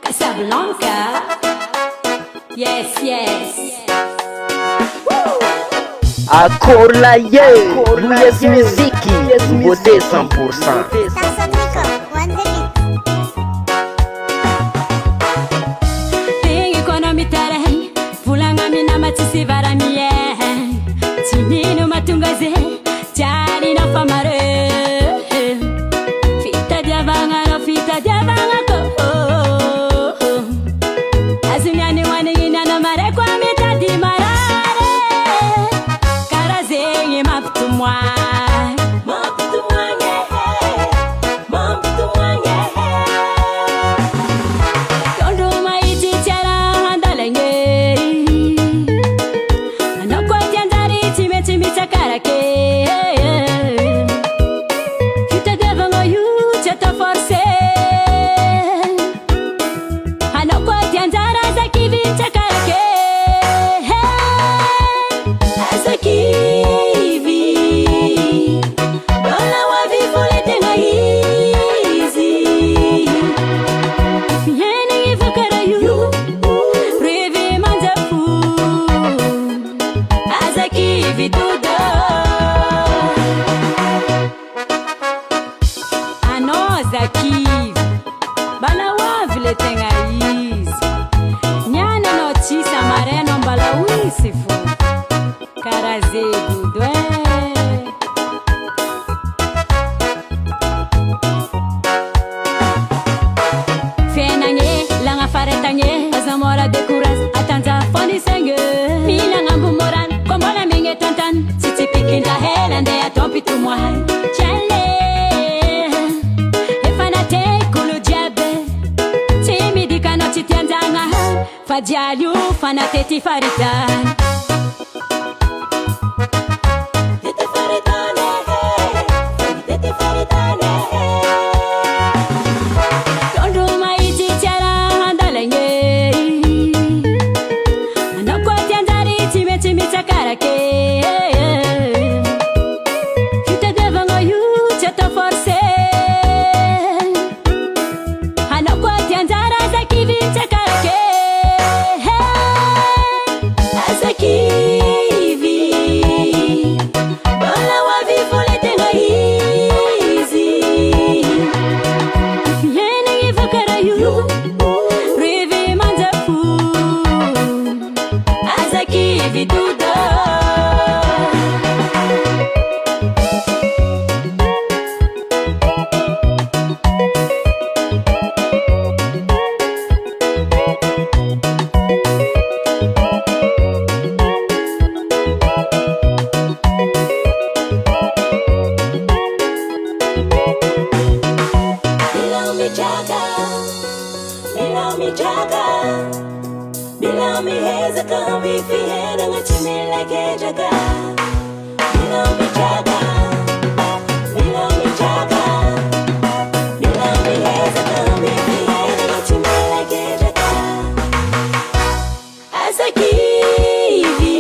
Casablanca. Yes, yes. Akorla ye, Louis Miziki, beauté 100%. Tengi kono mitare, fulanga mina matisi varamie. Timino matungaze, jari na famare. Fita diavanga no fita diavanga ko. Azunyani wani ina no mare kwa mita di marare. Karaze maptu mwa. Bala wavile tenga easy. Nyana no chisa mareno mbala wisifu. Karaze gudwe. Fenanye, langa faretanye. Azamora de kuras, atanza foni senge. Mina ngambu moran, kombola minge tantan. Siti pikinda helande ya tompi tumwai. Chale. Fadialhu fana teti faritan. Teti faritane, teti faritane. Tondo maiti tiara handalenye. Anoko tiandari time time takarake. Kite devango yu cheta force. Anoko tiandara zakivi takarake. Bila mi heza kambi fiena ngachimi like jaga. Bila mi jaga, bila mi jaga. Bila mi heza kambi fiena ngachimi like jaga. Asakivi,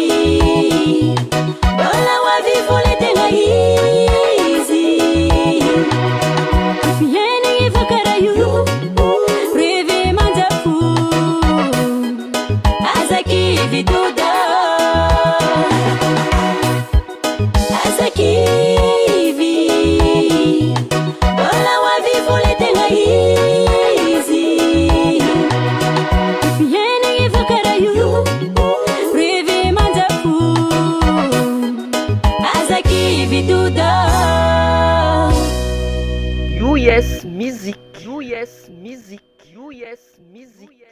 dola wa vivole tenga easy. Fiena ngivakara yu. US Music, US Music, US Music.